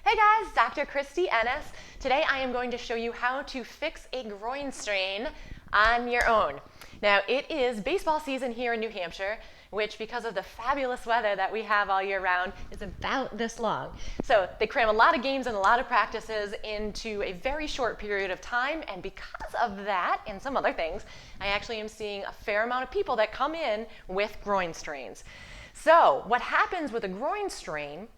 Hey guys, Dr. Kristie Ennis. Today I am going to show you how to fix a groin strain on your own. Now it is baseball season here in New Hampshire, which because of the fabulous weather that we have all year round is about this long. So they cram a lot of games and a lot of practices into a very short period of time, and because of that and some other things, I actually am seeing a fair amount of people that come in with groin strains. So what happens with a groin strain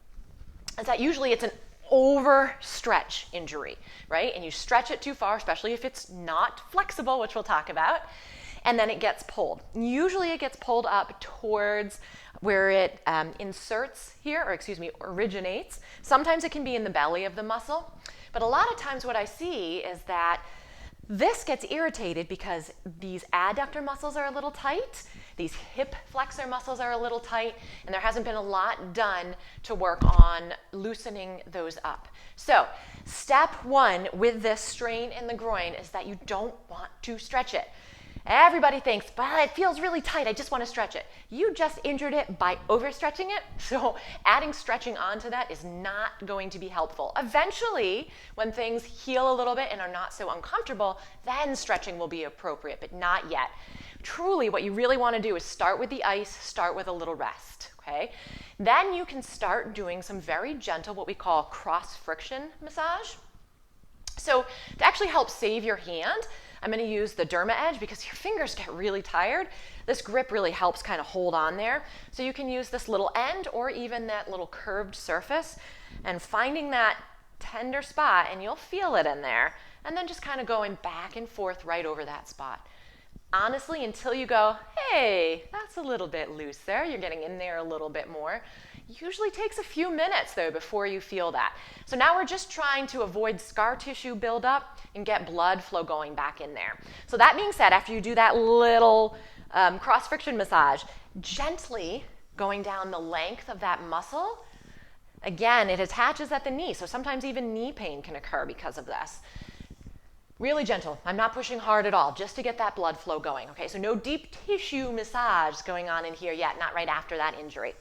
is that usually it's an overstretch injury, right? And you stretch it too far, especially if it's not flexible, which we'll talk about, and then it gets pulled. Usually it gets pulled up towards where it inserts here, originates. Sometimes it can be in the belly of the muscle, but a lot of times what I see is that this gets irritated because these adductor muscles are a little tight, these hip flexor muscles are a little tight, and there hasn't been a lot done to work on loosening those up. So step one with this strain in the groin is that you don't want to stretch it. Everybody thinks, but it feels really tight, I just want to stretch it. You just injured it by overstretching it, so adding stretching onto that is not going to be helpful. Eventually, when things heal a little bit and are not so uncomfortable, then stretching will be appropriate, but not yet. Truly, what you really want to do is start with the ice, start with a little rest, okay? Then you can start doing some very gentle, what we call cross-friction massage. So to actually help save your hand, I'm going to use the derma edge because your fingers get really tired. This grip really helps kind of hold on there. So you can use this little end or even that little curved surface and finding that tender spot, and you'll feel it in there, and then just kind of going back and forth right over that spot. Honestly, until you go, hey, that's a little bit loose there, you're getting in there a little bit more. Usually takes a few minutes though before you feel that. So now we're just trying to avoid scar tissue buildup and get blood flow going back in there. So that being said, after you do that little cross-friction massage, gently going down the length of that muscle, again, it attaches at the knee, so sometimes even knee pain can occur because of this. Really gentle. I'm not pushing hard at all, just to get that blood flow going. Okay, so no deep tissue massage going on in here yet, not right after that injury.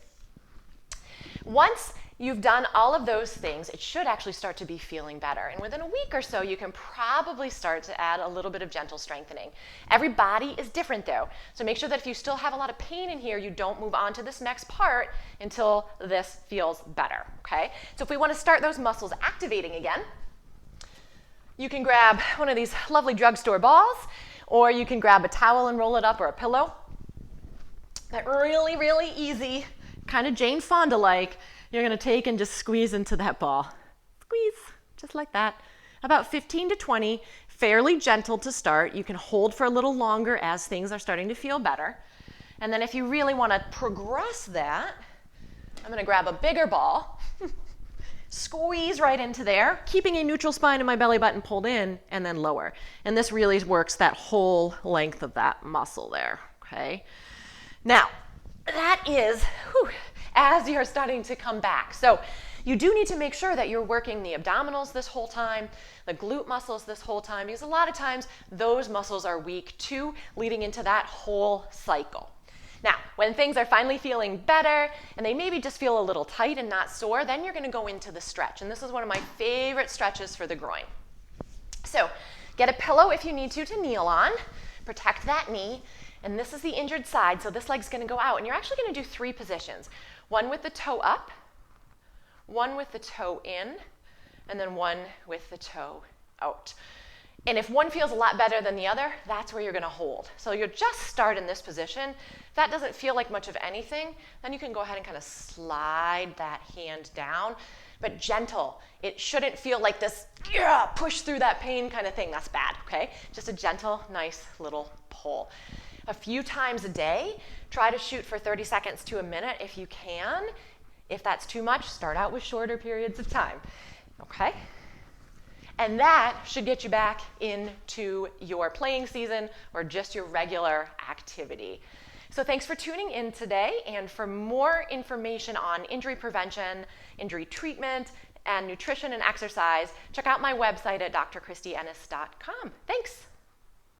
Once you've done all of those things, it should actually start to be feeling better. And within a week or so, you can probably start to add a little bit of gentle strengthening. Every body is different though, so make sure that if you still have a lot of pain in here, you don't move on to this next part until this feels better, okay? So if we want to start those muscles activating again, you can grab one of these lovely drugstore balls, or you can grab a towel and roll it up, or a pillow. That really, really easy, kind of Jane Fonda-like, you're going to take and just squeeze into that ball. Squeeze, just like that. About 15 to 20, fairly gentle to start. You can hold for a little longer as things are starting to feel better. And then if you really want to progress that, I'm going to grab a bigger ball, squeeze right into there, keeping a neutral spine and my belly button pulled in, and then lower. And this really works that whole length of that muscle there, okay? Now, that is as you're starting to come back. So you do need to make sure that you're working the abdominals this whole time, the glute muscles this whole time, because a lot of times those muscles are weak too, leading into that whole cycle. Now, when things are finally feeling better and they maybe just feel a little tight and not sore, then you're going to go into the stretch. And this is one of my favorite stretches for the groin. So get a pillow if you need to kneel on, protect that knee. And this is the injured side, so this leg's going to go out. And you're actually going to do 3 positions. One with the toe up, one with the toe in, and then one with the toe out. And if one feels a lot better than the other, that's where you're going to hold. So you'll just start in this position. If that doesn't feel like much of anything, then you can go ahead and kind of slide that hand down, but gentle. It shouldn't feel like this push through that pain kind of thing. That's bad, okay? Just a gentle, nice little pull. A few times a day, try to shoot for 30 seconds to a minute if you can. If that's too much, start out with shorter periods of time, okay? And that should get you back into your playing season or just your regular activity. So thanks for tuning in today, and for more information on injury prevention, injury treatment, and nutrition and exercise, check out my website at drkristieennis.com. Thanks.